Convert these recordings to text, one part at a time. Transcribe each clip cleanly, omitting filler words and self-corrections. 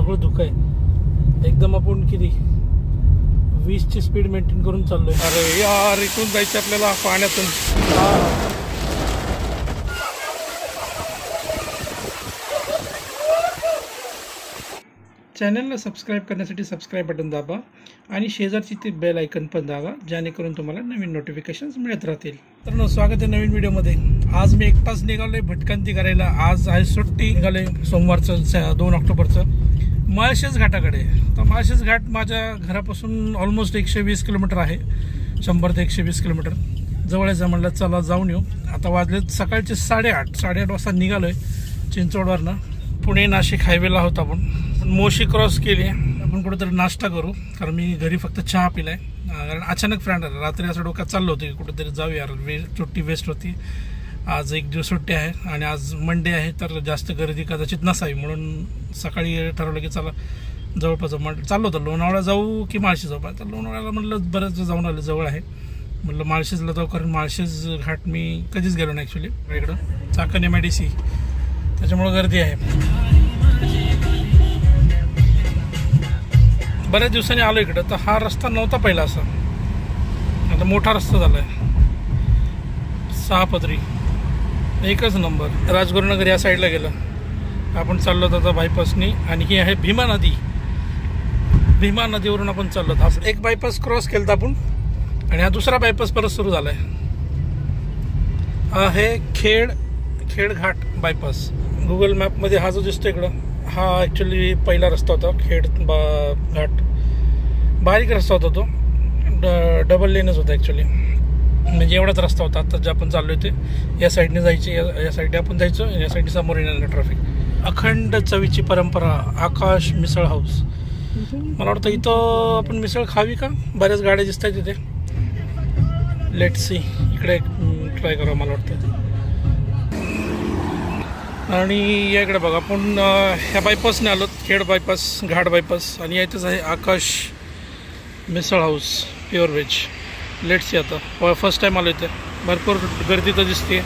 सगळं धुकं आहे एकदम. आपण किती 20ची स्पीड मेंटेन करून चाललोय. अरे यार इथून जायचं आपल्याला पाण्यातून. चॅनलला सबस्क्राईब करण्यासाठी सबस्क्राईब बटन दाबा आणि शेजारची ती बेल आयकन पण दाबा, जेणेकरून तुम्हाला नवीन नोटिफिकेशन्स मिळत राहतील. तर स्वागत आहे नवीन व्हिडिओमध्ये. आज मी एकटाच निघालोय भटकंती करायला. आज आहे सुट्टी. निघाले सोमवारचं 2 ऑक्टोबरचं माळशेज घाटाकडे. तर माळशेज घाट माझ्या घरापासून ऑलमोस्ट 120 किलोमीटर आहे. 100 ते 120 किलोमीटर जवळच आहे. म्हणलं चला जाऊन येऊ. आता वाजले सकाळचे 8:30 वाजता निघालोय चिंचवडवरनं. पुणे नाशिक हायवेला आहोत आपण. मोशी क्रॉस केली. आपण कुठेतरी नाश्ता करू, कारण मी घरी फक्त चहा पिलाय. कारण अचानक फ्रेंड आला रात्री, असं डोक्यात चाललं होतं की कुठेतरी जाऊया. सुट्टी वेस्ट होती. आज एक दिवस सुट्टी आहे आणि आज मंडे आहे, तर जास्त गर्दी कदाचित नसावी म्हणून सकाळी ठरवलं की चला जवळपास चाललो होतं. लोणावळा जाऊ की माळशेज जाऊ. तर लोणावळ्याला म्हटलं बरंच जाऊन आलं, जवळ आहे म्हटलं माळशेजला जाऊ, कारण माळशेज घाट मी कधीच गेलो नाही ॲक्च्युली. इकडं चाकण MIDC, त्याच्यामुळं गर्दी आहे. बऱ्याच दिवसांनी आलो इकडं. तर हा रस्ता नव्हता पहिला असा, आता मोठा रस्ता झाला आहे. 6 पदरी, एकच नंबर. राजगुरुनगर या साईडला गेलं आपण. चाललो होतो बायपासनी. आणि ही आहे भीमा नदी. भीमा नदीवरून आपण चाललो होतो. एक बायपास क्रॉस केला होता आपण आणि हा दुसरा बायपास परत सुरू झाला आहे. हा आहे खेड घाट बायपास. गुगल मॅपमध्ये हा जो दिसतो इकडं, हा ॲक्च्युली पहिला रस्ता होता. खेड घाट बारीक रस्ता होता तो. डबल लेनच होता ॲक्च्युली. म्हणजे एवढाच रस्ता होता. आता जे आपण चाललो होते या साईडने जायचे, या साईडने आपण जायचो, या साईडने समोर येणार ट्रॅफिक. अखंड चवीची परंपरा आकाश मिसळ हाऊस. मला वाटतं इथं आपण मिसळ खावी का? बऱ्याच गाड्या दिसत आहेत तिथे. लेट्स सी, इकडे ट्राय करा मला वाटतं. आणि या इकडे बघा आपण ह्या बायपासने आलो, खेड बायपास घाट बायपास. आणि यायचंच आहे आकाश मिसळ हाऊस प्युअर व्हेज. लेट्स आता फर्स्ट टाईम आलो इथे. भरपूर गर्दी तर दिसते.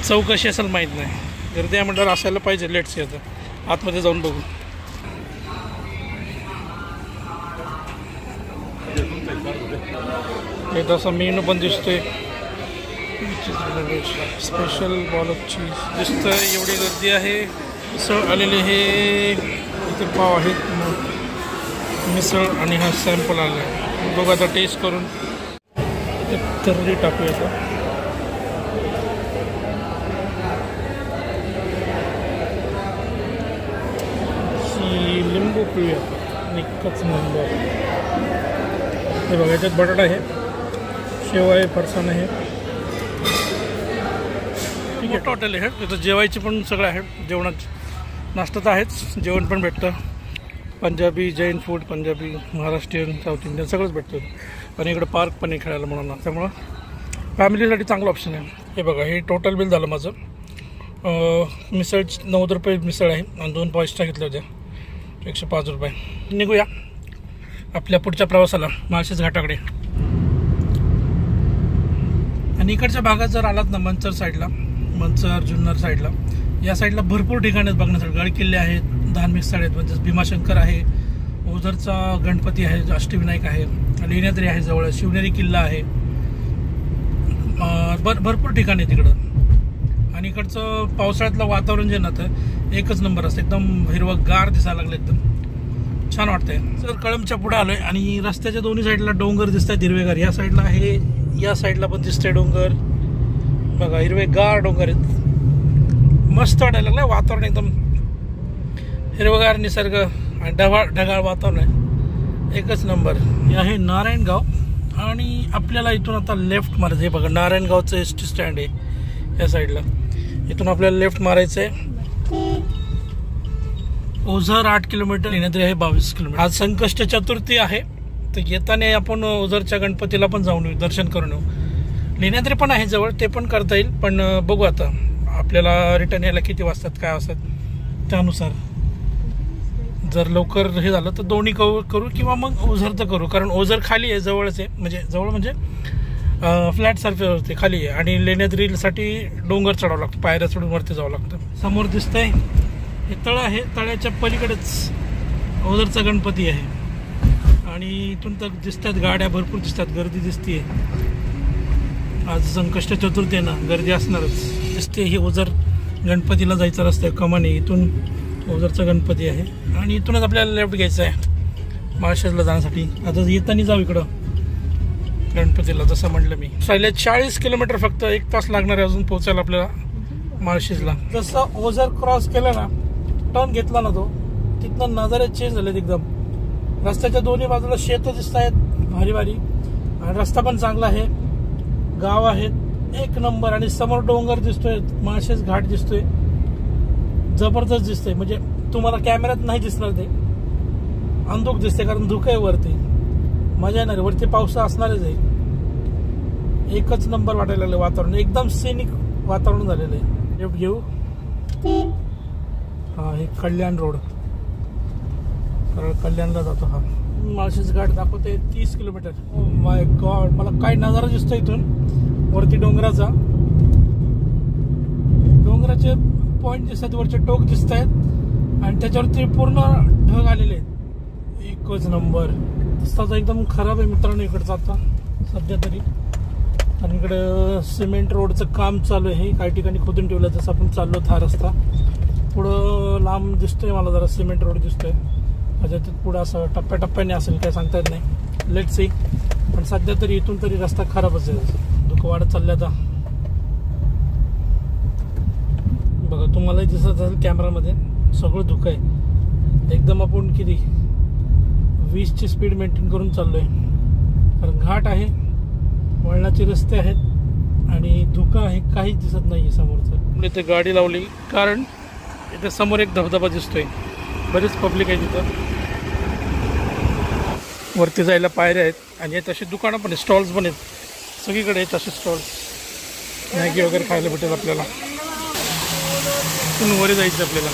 चव कशी असेल माहीत नाही. गर्दी आहे म्हटल्यावर असायला पाहिजे. लेट्स आता आतमध्ये जाऊन बघू. हे तसा मेनू पण दिसतोय. स्पेशल बॉल ऑफ चीज दिसतं. एवढी गर्दी आहे. मिसळ आलेली आहे. इथे पाव आहेत मिसळ आणि हा सॅम्पल आला आहे. बघू आता टेस्ट करून तर्री टाकूया. लिंबू पिऊया. एकच नंबर. हे बघा याच्यात बटाटा आहे, शेव आहे, फरसाण आहे. मोठं हॉटेल आहे. तिथं जेवायचे पण सगळं आहे. जेवणात नाश्ता तर आहेच, जेवण पण भेटतं. Punjabi, Jain food, Punjabi, Maharashtrian, south Indian सगळंच भेटतं. आणि इकडं पार्क पण आहे खेळायला मुलांना, त्यामुळं फॅमिलीसाठी चांगलं ऑप्शन आहे. हे बघा हे टोटल बिल झालं माझं. मिसळ 90 रुपये मिसळ आहे आणि 2 पाव एक्स्ट्रा घेतल्या होत्या, 105 रुपये. निघूया आपल्या पुढच्या प्रवासाला माळशेज घाटाकडे. आणि इकडच्या भागात जर आलात ना, मंचर साईडला, मंचर जुन्नर साईडला, या साईडला भरपूर ठिकाणी आहेत बघण्यासाठी. गड किल्ले आहेत, धार्मिक स्थळ आहेत. म्हणजे भीमाशंकर आहे, ओझरचा गणपती आहे, अष्टविनायक आहे, लेण्याद्री आहे जवळ, शिवनेरी किल्ला आहे. भरपूर ठिकाणी तिकडं. आणि इकडचं पावसाळ्यातलं वातावरण जे ना तर एकच नंबर असतं. एकदम हिरवंगार दिसायला लागलं, एकदम छान वाटतंय. तर कळंबच्या पुढे आलोय आणि रस्त्याच्या दोन्ही साईडला डोंगर दिसत आहेत हिरवेगार. या साईडला आहे, या साईडला पण दिसतंय डोंगर. बघा हिरवेगार डोंगर आहेत. मस्त वाटायला लागलं. वातावरण एकदम हिरवगार, निसर्ग आणि ढगाळ वातावरण आहे. एकच नंबर. हे आहे नारायणगाव. आणि आपल्याला इथून आता लेफ्ट मारायचं. हे बघा नारायणगावचं ST स्टँड आहे या साईडला. इथून आपल्याला लेफ्ट मारायचं आहे. ओझर 8 किलोमीटर, लेण्याद्री आहे 22 किलोमीटर. आज संकष्ट चतुर्थी आहे, तर येताना आपण ओझरच्या गणपतीला पण जाऊन येऊ, दर्शन करून येऊ. लेण्याद्री पण आहे जवळ, ते पण करता येईल. पण बघू आता आपल्याला रिटर्न यायला किती वाजतात, काय वाजतात, त्यानुसार जर लवकर हे झालं तर दोन्ही करू किंवा मग ओझरचं करू. कारण ओझर खाली आहे, जवळच आहे. म्हणजे जवळ म्हणजे फ्लॅट सर्फेसवरती खाली आहे. आणि लेण्याद्रीसाठी डोंगर चढावं लागतं, पायऱ्या चढून वरती जावं लागतं. समोर दिसतंय हे तळ आहे. तळ्याच्या पलीकडेच ओझरचा गणपती आहे आणि इथून तर दिसतात गाड्या भरपूर दिसतात, गर्दी दिसते. आज संकष्ट चतुर्थी आहे ना, गर्दी असणारच दिसते. हे ओझर गणपतीला जायचा रस्ता आहे, कमानी इथून ओझरचा गणपती आहे आणि इथूनच आपल्याला लेफ्ट घ्यायचं आहे माळशेजला जाण्यासाठी. आता येताना जाऊ इकडं गणपतीला. जसं म्हटलं मी, 40 किलोमीटर फक्त 1 तास लागणार आहे अजून पोहोचायला आपल्याला माळशेजला. जसं ओझर क्रॉस केलं ना, टर्न घेतला ना तो, तिथनं नजारे चेंज झालेत एकदम. रस्त्याच्या दोन्ही बाजूला शेत दिसत आहेत भारी भारी आणि रस्ता पण चांगला आहे, गाव आहेत एक नंबर. आणि समोर डोंगर दिसतोय, माळशेज घाट दिसतोय, जबरदस्त दिसतंय. म्हणजे तुम्हाला कॅमेऱ्यात नाही दिसणार ते, अंधुक दिसते कारण धुकं आहे वरती. मजा येणार, वरती पाऊस असणारच आहे. एकच नंबर वाटायला लागलं वातावरण, एकदम सिनिक वातावरण झालेलं आहे. लेफ्ट घेऊ. हा हे कल्याण रोड, कल्याणला जातो हा. माळशेज घाट दाखवते 30 किलोमीटर. ओ माय गॉड, मला काय नजारा दिसतो इथून वरती डोंगराचा. डोंगराचे पॉइंट दिसतात, वरचे टोक दिसत आहेत आणि त्याच्यावरती पूर्ण ढग आलेले आहेत. एकच नंबर. रस्ता एकदम खराब आहे मित्रांनो इकडचा आता सध्या तरी, आणि इकडं सिमेंट रोडचं काम चालू आहे. काही ठिकाणी खोदून ठेवलं, जसं आपण चाललो हा रस्ता. पुढं लांब दिसतोय मला जरा सिमेंट रोड दिसतोय. त्याच्यात पुढं असं टप्प्याटप्प्याने असेल, काय सांगता येत नाही. Let's see. पण सध्या तरी इथून तरी रस्ता खराबच आहे, धुकं वाढत चाललं. आता बघा, तुम्हालाही दिसत असेल कॅमेरामध्ये, सगळं धुकं आहे एकदम. आपण किती 20ची स्पीड मेंटेन करून चाललोय, कारण घाट आहे, वळणाचे रस्ते आहेत आणि धुकं आहे, काहीच दिसत नाही समोरचं. इथे गाडी लावली कारण इथे समोर एक धबधबा दिसतोय, बरेच पब्लिक आहे तिथं. वरती जायला पायऱ्या आहेत आणि तसे दुकानं पण आहेत, स्टॉल्स पण आहेत, सगळीकडे आहेत असे स्टॉल्स. मॅगी वगैरे खायला भेटेल आपल्याला. इथून वर जायचं आपल्याला.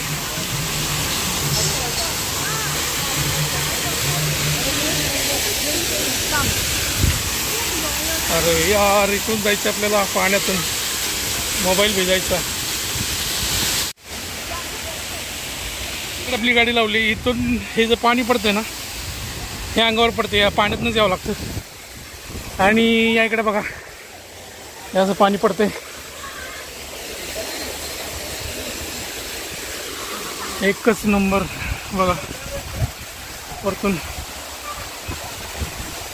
अरे यार, इथून जायचं आपल्याला पाण्यातून, मोबाईल भेजायचा. आपली गाडी लावली, इथून हे जे पाणी पडतंय ना, हे अंगावर पडते, या पाण्यातूनच यावं लागतं. आणि या इकडे बघा, हे असं पाणी पडतंय. एकच नंबर बघा वरतून.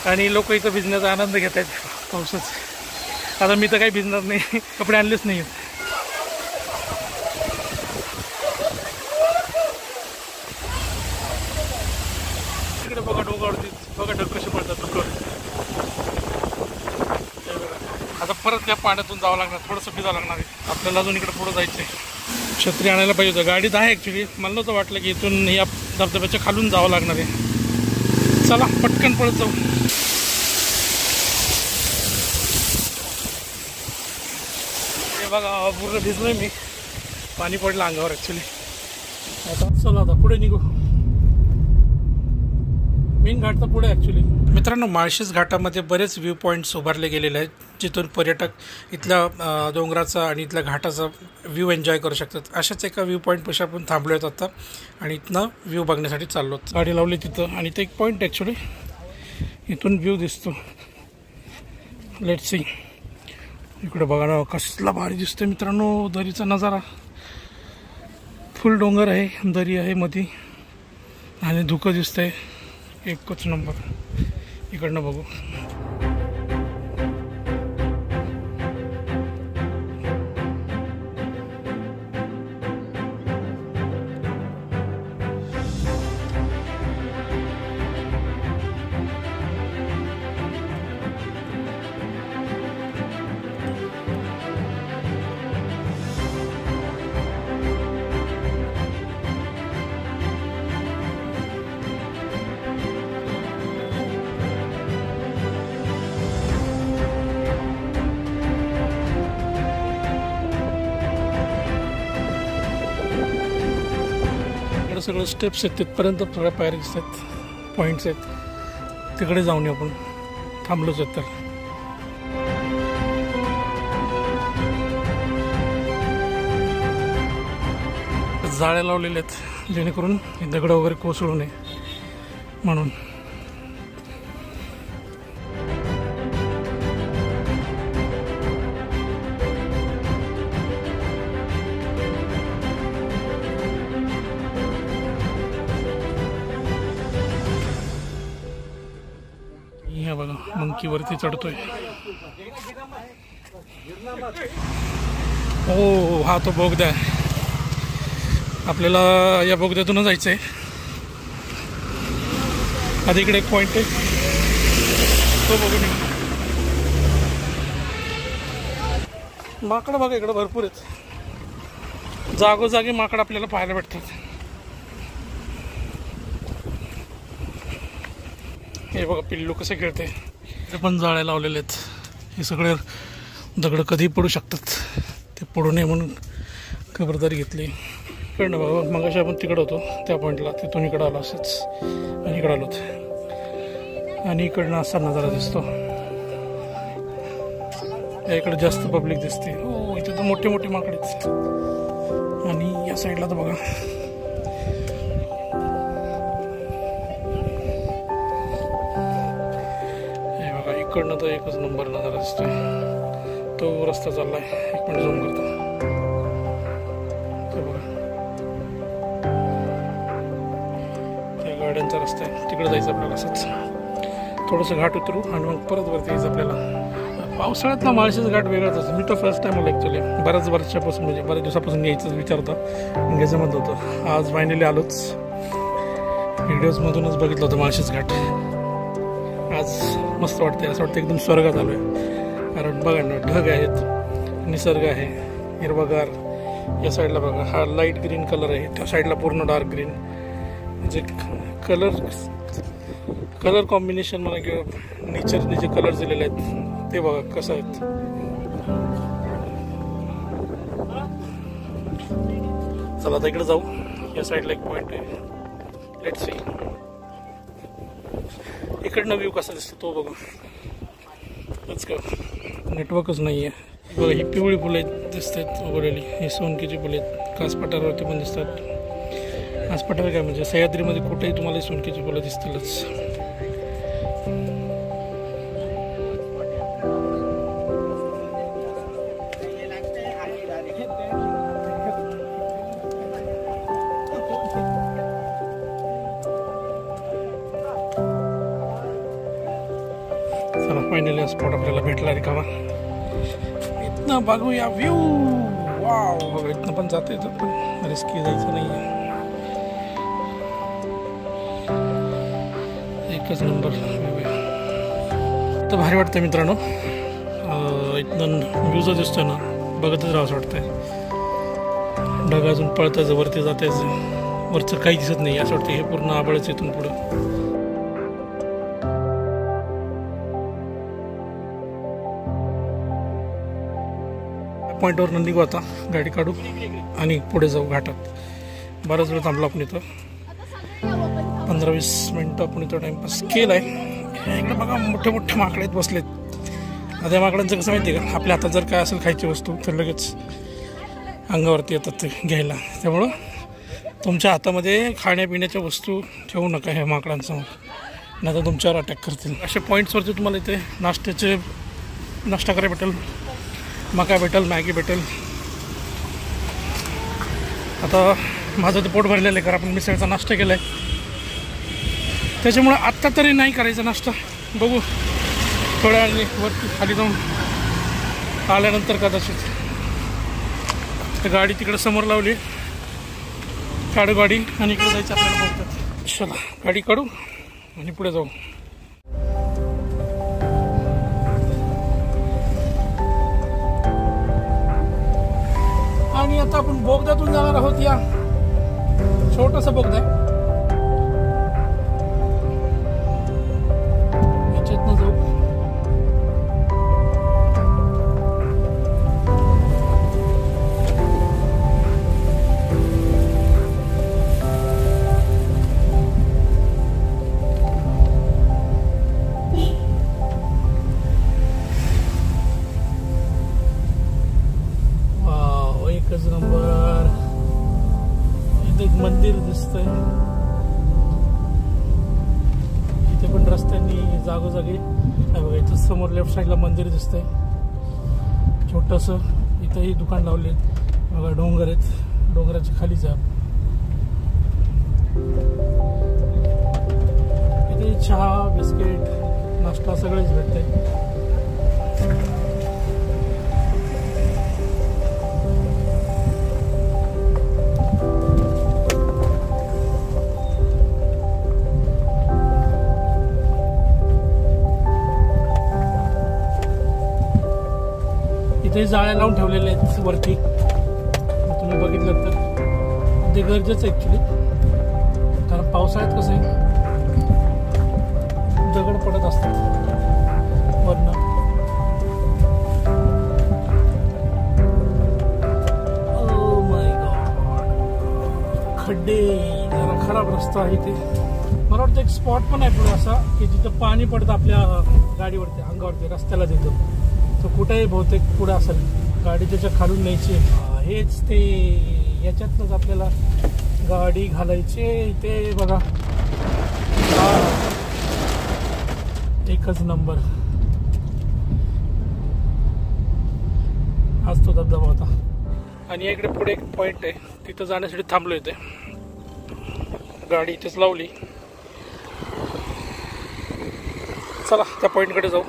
आणि लोक इथं भिजण्याचा आनंद घेत आहेत पावसाच. आता मी तर काही भिजणार नाही, कपडे आणलेच नाही आहेत. इकडे बघा डोंगरावरती बघा ढग कसे पडतात डोंगर. आता परत त्या पाण्यातून जावं लागणार, थोडंसं भिजावं लागणार आहे आपल्याला. अजून इकडे पुढं जायचं आहे. छत्री आणायला पाहिजे होतं, गाडीत आहे ॲक्च्युली. मला नव्हतं वाटलं की इथून या धबधब्याच्या खालून जावं लागणार आहे. चला पटकन पळत जाऊ. हे बघा पूर्ण भिजलोय मी, पाणी पडलं अंगावर ॲक्च्युली. आता चला आता पुढे निघू. मेन घाट तर पुढे ॲक्च्युली. मित्रांनो, माळशेज घाटामध्ये बरेच व्ह्यू पॉईंट्स उभारले गेलेले आहेत, जिथून पर्यटक इथल्या डोंगराचा आणि इथल्या घाटाचा व्ह्यू एन्जॉय करू शकतात. अशाच एका व्ह्यू पॉईंटपाशी आपण थांबलो आहेत आता आणि इथनं व्ह्यू बघण्यासाठी चाललो. गाडी लावली तिथं आणि ते एक पॉईंट ॲक्च्युली, इथून व्ह्यू दिसतो. Let's see. इकडे बघा ना, कसला भारी दिसतोय मित्रांनो दरीचा नजारा. फुल डोंगर आहे, दरी आहे मध्ये आणि धुकं दिसतंय. एकच नंबर. इकडनं बघू. सगळं स्टेप्स आहेत, तिथपर्यंत सगळ्या पायऱ्या दिसतात, पॉईंट्स आहेत. तिकडे जाऊन आपण थांबलोच आहेत. तर जाळ्या लावलेल्या आहेत जेणेकरून हे दगड वगैरे कोसळू नये. म्हणून. हे बघा मंकी वरती चढतोय. हो हा तो बोगदा आहे. आपल्याला या बोगद्यातून जायचं आहे. आधी इकडे एक पॉइंट आहे तो बघून. माकडं बघा इकडे भरपूर आहेत. जागोजागी माकड आपल्याला पाहायला भेटतात. हे बघा पिल्लू कसे खेळते. ते पण जाळ्या लावलेले आहेत. हे सगळे दगड कधी पडू शकतात. ते पडू नये म्हणून खबरदारी घेतली. इकडनं बाबा मगाशी आपण तिकडं होतो त्या पॉईंटला, तिथून इकडं आलो असंच आणि इकडं आलो. आणि इकडनं असा नजारा दिसतो. इकडे जास्त पब्लिक दिसते. हो इथे तर मोठे मोठे माकडे दिसतात. आणि या साईडला तर बघा इकडनं तर एकच नंबर नजारा दिसतोय. तो रस्ता चाललाय. एक मिनिट झूम करतो. ते बघा त्या गाड्यांचा रस्ता आहे. तिकडे जायचं आपल्याला. असंच थोडंसं घाट उतरू आणि मग परत वरती यायचं आपल्याला. पावसाळ्यात ना माळशेज घाट वेगळाच असतो. मी तर फर्स्ट टाइम आलो ॲक्च्युली. बऱ्याच वर्षापासून म्हणजे बऱ्याच दिवसापासून यायचंच विचार होता. एंगेजमेंट होतं. आज फायनली आलोच. व्हिडिओजमधूनच बघितलं होतं माळशेज घाट. आज मस्त वाटते. असं वाटतं एकदम स्वर्गात आलो आहे. कारण बघा ना ढग आहेत, निसर्ग आहे हिरवागार. या साईडला बघा हा लाईट ग्रीन कलर आहे. त्या साईडला पूर्ण डार्क ग्रीन. म्हणजे कलर कॉम्बिनेशन म्हणा किंवा नेचरने जे कलर दिलेले आहेत ते बघा कसं आहेत. चला आता इकडे जाऊ. या साईडला एक पॉईंट आहे. लेट्स सी इकडनं व्ह्यू कसा दिसतो तो बघू. का नेटवर्कच नाही आहे. बघा ही पिवळी फुलं दिसत आहेत उगवलेली. ही सोनकीची फुले आहेत. कासपठारावरती पण दिसतात. कासपठार काय म्हणजे सह्याद्रीमध्ये कुठेही तुम्हाला सोनकीची फुलं दिसतीलच. फायनली स्पॉट आपल्याला भेटला रिकामा. इथनं बघूया व्ह्यू. वाव बघा इथनं पण जाता येतं पण रिस्की जायचं नाही आहे. एकच नंबर तर भारी वाटतं मित्रांनो. इथनं व्ह्यू जो दिसतोय ना बघतच राहावंसं वाटतंय. ढग अजून पळतायचं वरती जातायचं. वरचं काही दिसत नाही. असं वाटतं हे पूर्ण आबळच इथून पुढं. पॉईंटवरनं निघू आता. गाडी काढू आणि पुढे जाऊ घाटात. बराच वेळ थांबलो आपण इथं. 15-20 मिनटं आपण इथं टाईमपास केला आहे. इकडे बघा मोठे मोठे माकडे बसलेत. आता या माकडांचं कसं माहिती आहे का, आपल्या हातात जर काय असेल खायची वस्तू तर लगेच अंगावरती येतात ते घ्यायला. त्यामुळं तुमच्या हातामध्ये खाण्यापिण्याच्या वस्तू ठेवू नका ह्या माकडांसमोर, नाही तर तुमच्यावर अटॅक करतील. अशा पॉईंट्सवरती तुम्हाला इथे नाश्ता करायला भेटेल. मका भेटेल, मॅगी भेटेल. आता माझं ते पोट भरलेलं आहे कारण आपण मिसळचा नाश्ता केला आहे. त्याच्यामुळं आत्ता तरी नाही करायचा नाश्ता. बघू थोड्या वेळाने वरती खाली जाऊन आल्यानंतर कदाचित. तर गाडी तिकडे समोर लावली. काढू गाडी आणि इकडे जायचं आपल्याला बोलतात. चला गाडी काढू आणि पुढे जाऊ. आणि आता आपण बोगद्यातून जाणार आहोत. या छोटंसं बोगदा आहे. याच्यातनं जाऊ. एकच नंबर. इथे एक मंदिर दिसतंय. समोर लेफ्ट साईडला मंदिर दिसतंय छोटंसं. इथंही दुकान लावले बघा. डोंगर आहेत, डोंगराच्या खाली जा. इथे चहा बिस्किट नाश्ता सगळेच भेटतंय. इथे जाळ्या लावून ठेवलेले आहेत वरती. तुम्ही बघितलं तर ते गरजेचं ॲक्च्युली, कारण पावसाळ्यात कसं आहे दगड पडत असतात वरनं. ओ माय गॉड, खड्डे, जरा खराब रस्ता आहे इथे. मला वाटतं एक स्पॉट पण आहे पुढे असा की जिथं पाणी पडतं आपल्या गाडीवरती, अंगावरती, रस्त्याला देतो. तो कुठेही बहुतेक पुढे असेल. गाडी त्याच्या खालून न्यायची. हेच ते, याच्यातनंच आपल्याला गाडी घालायची. इथे बघा एकच नंबर. हाच तो धबधबा होता. आणि इकडे पुढे एक पॉइंट आहे, तिथं जाण्यासाठी थांबलो. इथे गाडी इथेच लावली. चला त्या पॉइंटकडे जाऊ.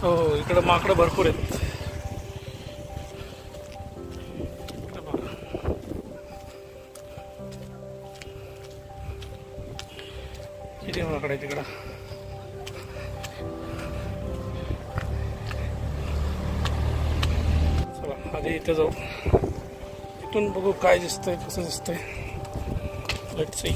हो, इकडं माकडं भरपूर आहेत. किती माकडं आहे तिकडं. चला आधी इथे जाऊ. इथून बघू काय दिसतंय, कसं दिसतंय. Let's see.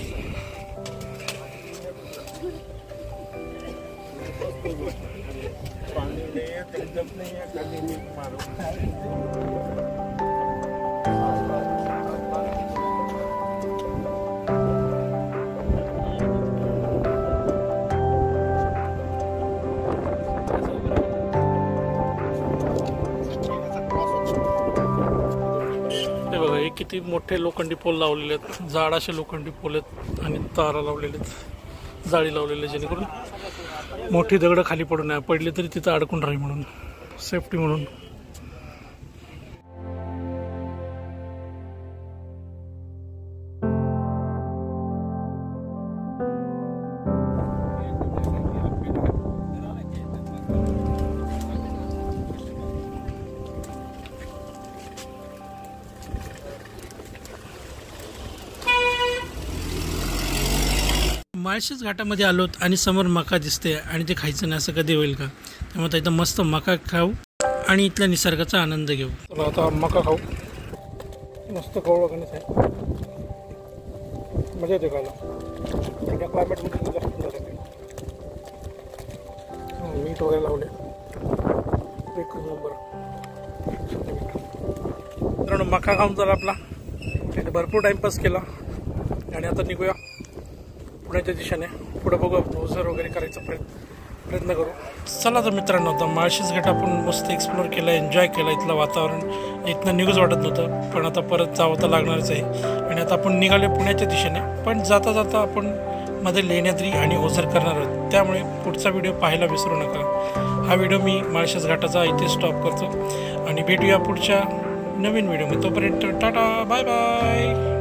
किती मोठे लोखंडी पोल लावलेले आहेत. जाड असे लोखंडी पोल आहेत आणि तारा लावलेले आहेत, जाळी लावलेली, जेणेकरून मोठी दगडं खाली पडू नये. पडली तरी तिथं अडकून राहील म्हणून, सेफ्टी म्हणून. माळशेज घाटामध्ये आलोत आणि समोर मका दिसते आणि ते खायचं नाही असं कधी होईल का? त्यामुळे इथं मस्त मका खाऊ आणि इथल्या निसर्गाचा आनंद घेऊ. चला आता मका खाऊ. मस्त कवळं गणित आहे, मजा येते खायला. त्या क्लायमेटमध्ये जास्त मजा येते. मीठ वगैरे लावले, एक नंबर. कारण मका खाऊन जर आपला त्याने भरपूर टाइमपास केला आणि आता निघूया पुण्याच्या दिशेने. पुढे बघू, ओझर वगैरे करायचा प्रयत्न करू. चला तर मित्रांनो, आता माळशेज घाट आपण मस्त एक्सप्लोर केला, एन्जॉय केला. इथलं वातावरण इथनं निघूच वाटत नव्हतं, पण आता परत जावं तर लागणारच आहे. आणि आता आपण निघाले पुण्याच्या दिशेने, पण जाता जाता आपण मध्ये लेण्याद्री आणि ओझर करणार आहोत. त्यामुळे पुढचा व्हिडिओ पाहायला विसरू नका. हा व्हिडिओ मी माळशेज घाटाचा इथे स्टॉप करतो आणि भेटूया पुढच्या नवीन व्हिडिओमध्ये. तोपर्यंत टाटा, बाय बाय.